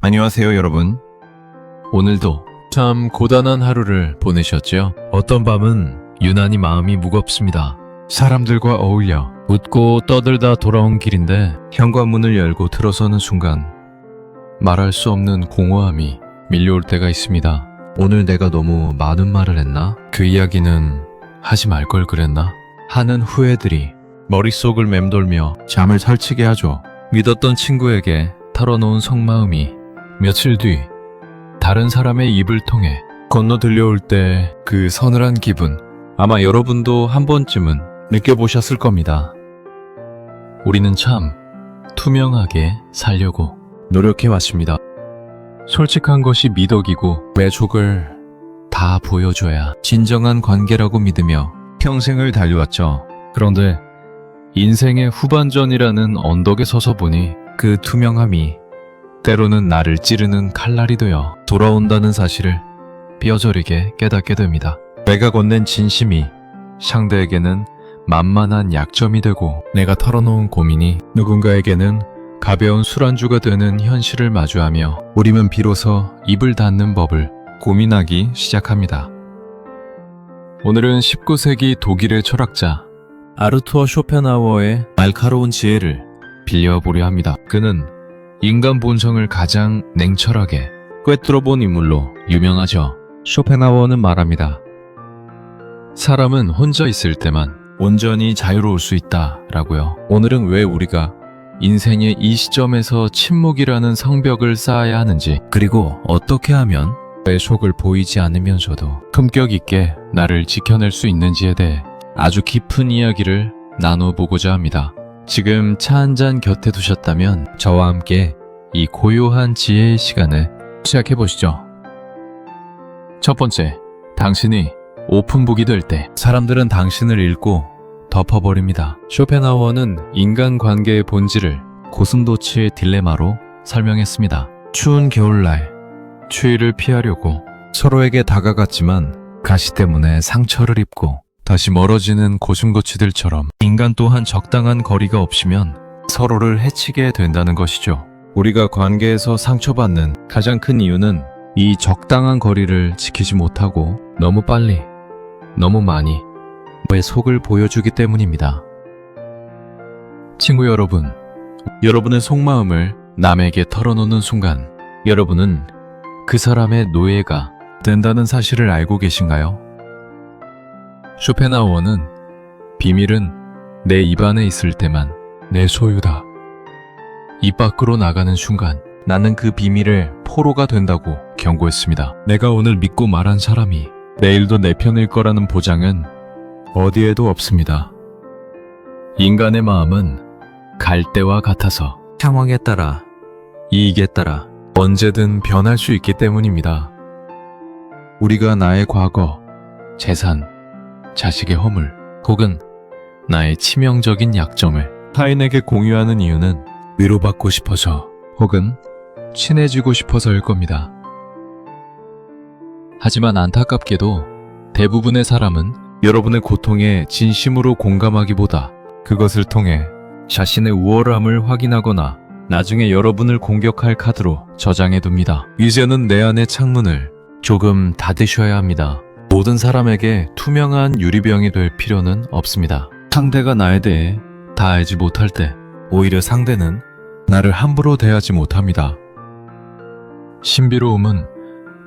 안녕하세요, 여러분. 오늘도 참 고단한 하루를 보내셨죠? 어떤 밤은 유난히 마음이 무겁습니다. 사람들과 어울려 웃고 떠들다 돌아온 길인데 현관문을 열고 들어서는 순간 말할 수 없는 공허함이 밀려올 때가 있습니다. 오늘 내가 너무 많은 말을 했나? 그 이야기는 하지 말 걸 그랬나? 하는 후회들이 머릿속을 맴돌며 잠을 설치게 하죠. 믿었던 친구에게 털어놓은 속마음이 며칠 뒤 다른 사람의 입을 통해 건너 들려올 때 그 서늘한 기분, 아마 여러분도 한 번쯤은 느껴보셨을 겁니다. 우리는 참 투명하게 살려고 노력해왔습니다. 솔직한 것이 미덕이고 외족을 다 보여줘야 진정한 관계라고 믿으며 평생을 달려왔죠. 그런데 인생의 후반전이라는 언덕에 서서 보니 그 투명함이 때로는 나를 찌르는 칼날이 되어 돌아온다는 사실을 뼈저리게 깨닫게 됩니다. 내가 건넨 진심이 상대에게는 만만한 약점이 되고 내가 털어놓은 고민이 누군가에게는 가벼운 술안주가 되는 현실을 마주하며 우리는 비로소 입을 닫는 법을 고민하기 시작합니다. 오늘은 19세기 독일의 철학자 아르투어 쇼펜하우어의 날카로운 지혜를 빌려보려 합니다. 그는 인간 본성을 가장 냉철하게 꿰뚫어본 인물로 유명하죠. 쇼펜하우어는 말합니다. 사람은 혼자 있을 때만 온전히 자유로울 수 있다라고요. 오늘은 왜 우리가 인생의 이 시점에서 침묵이라는 성벽을 쌓아야 하는지, 그리고 어떻게 하면 내 속을 보이지 않으면서도 품격 있게 나를 지켜낼 수 있는지에 대해 아주 깊은 이야기를 나눠보고자 합니다. 지금 차 한 잔 곁에 두셨다면 저와 함께 이 고요한 지혜의 시간을 시작해보시죠. 첫 번째, 당신이 오픈북이 될 때 사람들은 당신을 읽고 덮어버립니다. 쇼펜하우어는 인간관계의 본질을 고슴도치의 딜레마로 설명했습니다. 추운 겨울날 추위를 피하려고 서로에게 다가갔지만 가시 때문에 상처를 입고 다시 멀어지는 고슴도치들처럼 인간 또한 적당한 거리가 없으면 서로를 해치게 된다는 것이죠. 우리가 관계에서 상처받는 가장 큰 이유는 이 적당한 거리를 지키지 못하고 너무 빨리, 너무 많이 내 속을 보여주기 때문입니다. 친구 여러분, 여러분의 속마음을 남에게 털어놓는 순간 여러분은 그 사람의 노예가 된다는 사실을 알고 계신가요? 쇼펜하우어는 비밀은 내 입안에 있을 때만 내 소유다. 입 밖으로 나가는 순간 나는 그 비밀의 포로가 된다고 경고했습니다. 내가 오늘 믿고 말한 사람이 내일도 내 편일 거라는 보장은 어디에도 없습니다. 인간의 마음은 갈대와 같아서 상황에 따라, 이익에 따라 언제든 변할 수 있기 때문입니다. 우리가 나의 과거, 재산, 자식의 허물, 혹은 나의 치명적인 약점을 타인에게 공유하는 이유는 위로받고 싶어서 혹은 친해지고 싶어서일 겁니다. 하지만 안타깝게도 대부분의 사람은 여러분의 고통에 진심으로 공감하기보다 그것을 통해 자신의 우월함을 확인하거나 나중에 여러분을 공격할 카드로 저장해둡니다. 이제는 내 안의 창문을 조금 닫으셔야 합니다. 모든 사람에게 투명한 유리병이 될 필요는 없습니다. 상대가 나에 대해 다 알지 못할 때 오히려 상대는 나를 함부로 대하지 못합니다. 신비로움은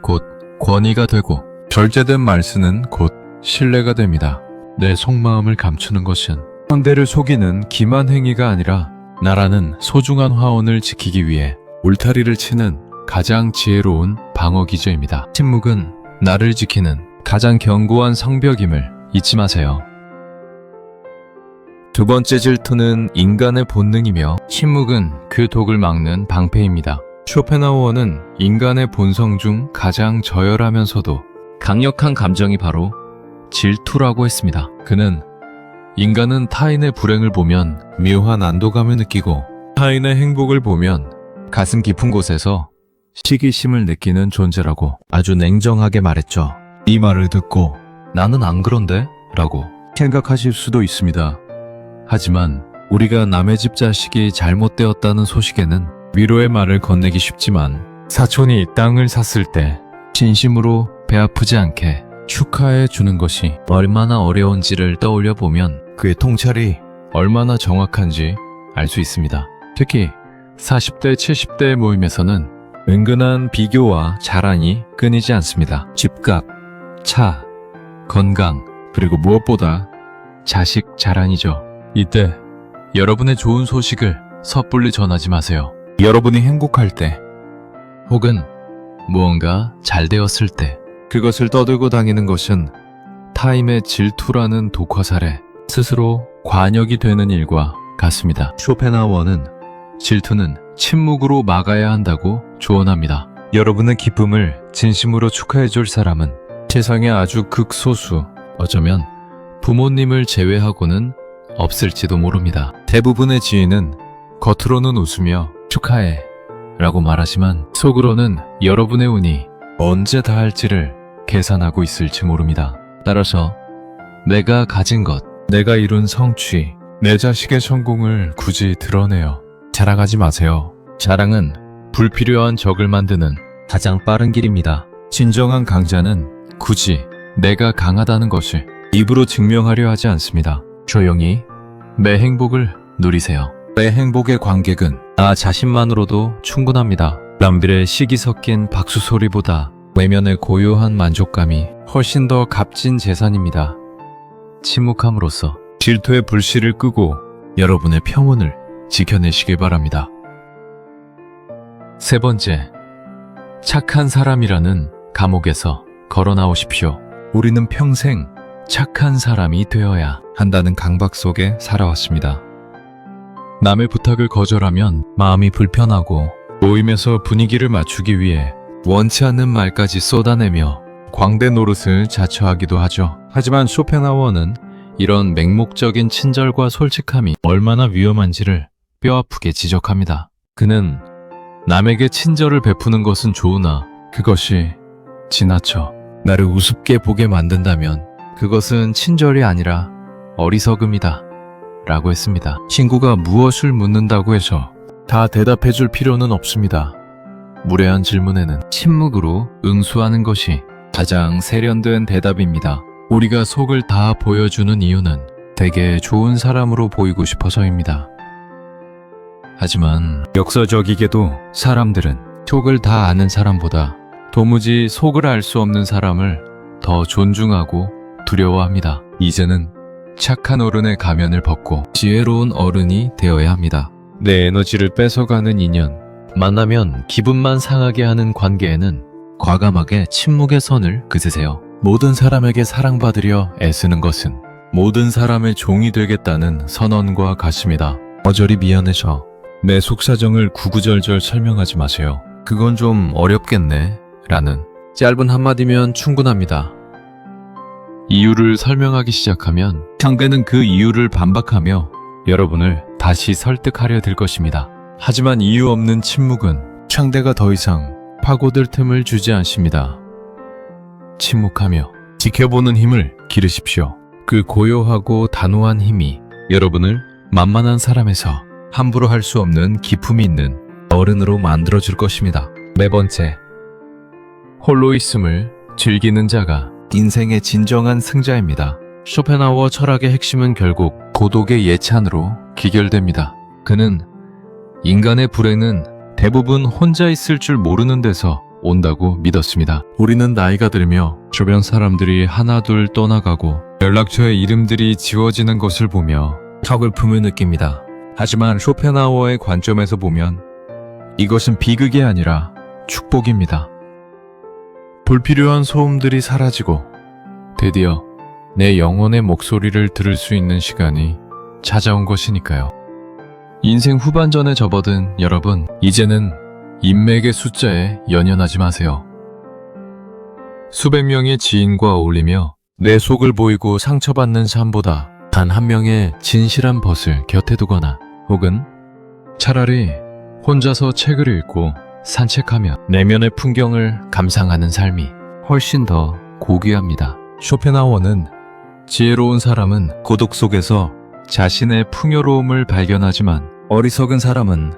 곧 권위가 되고 절제된 말쓰는 곧 신뢰가 됩니다. 내 속마음을 감추는 것은 상대를 속이는 기만 행위가 아니라 나라는 소중한 화원을 지키기 위해 울타리를 치는 가장 지혜로운 방어 기제입니다. 침묵은 나를 지키는 가장 견고한 성벽임을 잊지 마세요. 두 번째 질투는 인간의 본능이며 침묵은 그 독을 막는 방패입니다. 쇼펜하우어는 인간의 본성 중 가장 저열하면서도 강력한 감정이 바로 질투라고 했습니다. 그는 인간은 타인의 불행을 보면 묘한 안도감을 느끼고 타인의 행복을 보면 가슴 깊은 곳에서 시기심을 느끼는 존재라고 아주 냉정하게 말했죠. 이 말을 듣고 나는 안 그런데? 라고 생각하실 수도 있습니다. 하지만 우리가 남의 집 자식이 잘못되었다는 소식에는 위로의 말을 건네기 쉽지만 사촌이 땅을 샀을 때 진심으로 배 아프지 않게 축하해 주는 것이 얼마나 어려운지를 떠올려 보면 그의 통찰이 얼마나 정확한지 알 수 있습니다. 특히 40대, 70대 모임에서는 은근한 비교와 자랑이 끊이지 않습니다. 집값, 차, 건강, 그리고 무엇보다 자식 자랑이죠. 이때 여러분의 좋은 소식을 섣불리 전하지 마세요. 여러분이 행복할 때 혹은 무언가 잘 되었을 때 그것을 떠들고 다니는 것은 타임의 질투라는 독화살에 스스로 관역이 되는 일과 같습니다. 쇼펜하워는 질투는 침묵으로 막아야 한다고 조언합니다. 여러분의 기쁨을 진심으로 축하해 줄 사람은 세상에 아주 극소수, 어쩌면 부모님을 제외하고는 없을지도 모릅니다. 대부분의 지인은 겉으로는 웃으며 축하해 라고 말하지만 속으로는 여러분의 운이 언제 닿을지를 계산하고 있을지 모릅니다. 따라서 내가 가진 것, 내가 이룬 성취, 내 자식의 성공을 굳이 드러내어 자랑하지 마세요. 자랑은 불필요한 적을 만드는 가장 빠른 길입니다. 진정한 강자는 굳이 내가 강하다는 것을 입으로 증명하려 하지 않습니다. 조용히 내 행복을 누리세요. 내 행복의 관객은 나 자신만으로도 충분합니다. 남들의 시기 섞인 박수 소리보다 외면의 고요한 만족감이 훨씬 더 값진 재산입니다. 침묵함으로써 질투의 불씨를 끄고 여러분의 평온을 지켜내시길 바랍니다. 세 번째, 착한 사람이라는 감옥에서 걸어 나오십시오. 우리는 평생 착한 사람이 되어야 한다는 강박 속에 살아왔습니다. 남의 부탁을 거절하면 마음이 불편하고 모임에서 분위기를 맞추기 위해 원치 않는 말까지 쏟아내며 광대 노릇을 자처하기도 하죠. 하지만 쇼펜하워는 이런 맹목적인 친절과 솔직함이 얼마나 위험한지를 뼈아프게 지적합니다. 그는 남에게 친절을 베푸는 것은 좋으나 그것이 지나쳐 나를 우습게 보게 만든다면 그것은 친절이 아니라 어리석음이다 라고 했습니다. 친구가 무엇을 묻는다고 해서 다 대답해 줄 필요는 없습니다. 무례한 질문에는 침묵으로 응수하는 것이 가장 세련된 대답입니다. 우리가 속을 다 보여주는 이유는 되게 좋은 사람으로 보이고 싶어서입니다. 하지만 역설적이게도 사람들은 속을 다 아는 사람보다 도무지 속을 알 수 없는 사람을 더 존중하고 두려워합니다. 이제는 착한 어른의 가면을 벗고 지혜로운 어른이 되어야 합니다. 내 에너지를 뺏어가는 인연, 만나면 기분만 상하게 하는 관계에는 과감하게 침묵의 선을 그으세요. 모든 사람에게 사랑받으려 애쓰는 것은 모든 사람의 종이 되겠다는 선언과 같습니다. 어저리 미안해서 내 속사정을 구구절절 설명하지 마세요. 그건 좀 어렵겠네 라는 짧은 한마디면 충분합니다. 이유를 설명하기 시작하면 상대는 그 이유를 반박하며 여러분을 다시 설득하려 들 것입니다. 하지만 이유 없는 침묵은 상대가 더 이상 파고들 틈을 주지 않습니다. 침묵하며 지켜보는 힘을 기르십시오. 그 고요하고 단호한 힘이 여러분을 만만한 사람에서 함부로 할 수 없는 기품이 있는 어른으로 만들어줄 것입니다. 네 번째, 홀로 있음을 즐기는 자가 인생의 진정한 승자입니다. 쇼펜하워 철학의 핵심은 결국 고독의 예찬으로 기결됩니다. 그는 인간의 불행은 대부분 혼자 있을 줄 모르는 데서 온다고 믿었습니다. 우리는 나이가 들며 주변 사람들이 하나둘 떠나가고 연락처에 이름들이 지워지는 것을 보며 서글픔을 느낍니다. 하지만 쇼펜하워의 관점에서 보면 이것은 비극이 아니라 축복입니다. 불필요한 소음들이 사라지고 드디어 내 영혼의 목소리를 들을 수 있는 시간이 찾아온 것이니까요. 인생 후반전에 접어든 여러분, 이제는 인맥의 숫자에 연연하지 마세요. 수백 명의 지인과 어울리며 내 속을 보이고 상처받는 삶보다 단 한 명의 진실한 벗을 곁에 두거나 혹은 차라리 혼자서 책을 읽고 산책하며 내면의 풍경을 감상하는 삶이 훨씬 더 고귀합니다. 쇼펜하워는 지혜로운 사람은 고독 속에서 자신의 풍요로움을 발견하지만 어리석은 사람은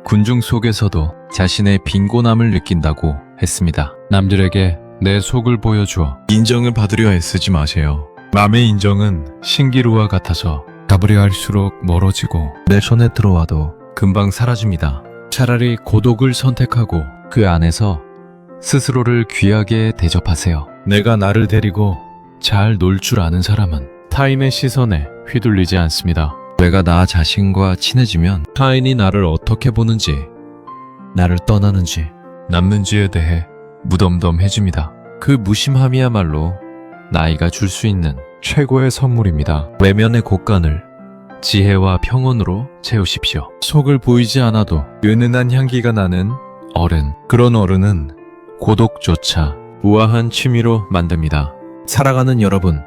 군중 속에서도 자신의 빈곤함을 느낀다고 했습니다. 남들에게 내 속을 보여주어 인정을 받으려 애쓰지 마세요. 남의 인정은 신기루와 같아서 잡으려 할수록 멀어지고 내 손에 들어와도 금방 사라집니다. 차라리 고독을 선택하고 그 안에서 스스로를 귀하게 대접하세요. 내가 나를 데리고 잘 놀 줄 아는 사람은 타인의 시선에 휘둘리지 않습니다. 내가 나 자신과 친해지면 타인이 나를 어떻게 보는지, 나를 떠나는지, 남는지에 대해 무덤덤해집니다. 그 무심함이야말로 나이가 줄 수 있는 최고의 선물입니다. 외면의 곳간을 지혜와 평온으로 채우십시오. 속을 보이지 않아도 은은한 향기가 나는 어른. 그런 어른은 고독조차 우아한 취미로 만듭니다. 살아가는 여러분,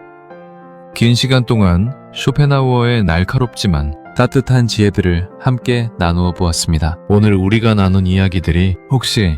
긴 시간 동안 쇼펜하우어의 날카롭지만 따뜻한 지혜들을 함께 나누어 보았습니다. 오늘 우리가 나눈 이야기들이 혹시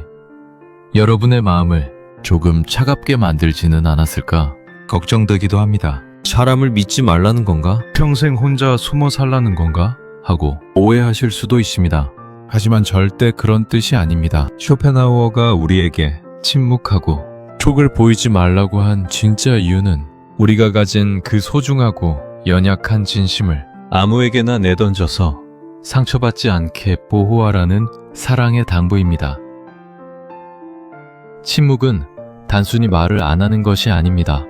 여러분의 마음을 조금 차갑게 만들지는 않았을까 걱정되기도 합니다. 사람을 믿지 말라는 건가? 평생 혼자 숨어 살라는 건가? 하고 오해하실 수도 있습니다. 하지만 절대 그런 뜻이 아닙니다. 쇼펜하우어가 우리에게 침묵하고 촉을 보이지 말라고 한 진짜 이유는 우리가 가진 그 소중하고 연약한 진심을 아무에게나 내던져서 상처받지 않게 보호하라는 사랑의 당부입니다. 침묵은 단순히 말을 안 하는 것이 아닙니다.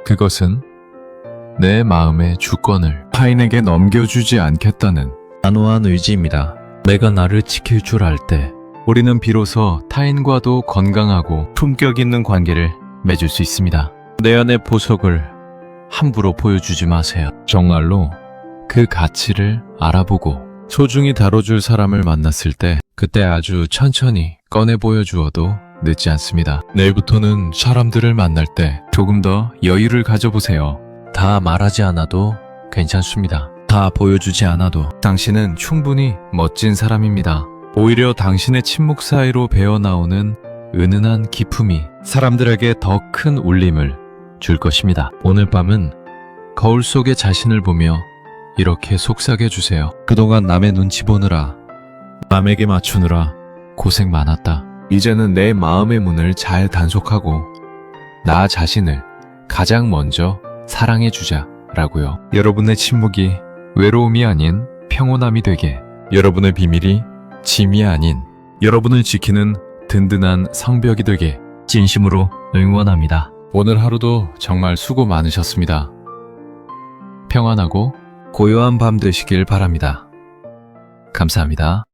그것은 내 마음의 주권을 타인에게 넘겨주지 않겠다는 단호한 의지입니다. 내가 나를 지킬 줄 알 때 우리는 비로소 타인과도 건강하고 품격 있는 관계를 맺을 수 있습니다. 내 안의 보석을 함부로 보여주지 마세요. 정말로 그 가치를 알아보고 소중히 다뤄줄 사람을 만났을 때 그때 아주 천천히 꺼내 보여주어도 늦지 않습니다. 내일부터는 사람들을 만날 때 조금 더 여유를 가져보세요. 다 말하지 않아도 괜찮습니다. 다 보여주지 않아도 당신은 충분히 멋진 사람입니다. 오히려 당신의 침묵 사이로 배어나오는 은은한 기품이 사람들에게 더 큰 울림을 줄 것입니다. 오늘 밤은 거울 속의 자신을 보며 이렇게 속삭여 주세요. 그동안 남의 눈치 보느라, 남에게 맞추느라 고생 많았다. 이제는 내 마음의 문을 잘 단속하고 나 자신을 가장 먼저 사랑해주자 라고요. 여러분의 침묵이 외로움이 아닌 평온함이 되게, 여러분의 비밀이 짐이 아닌 여러분을 지키는 든든한 성벽이 되게 진심으로 응원합니다. 오늘 하루도 정말 수고 많으셨습니다. 평안하고 고요한 밤 되시길 바랍니다. 감사합니다.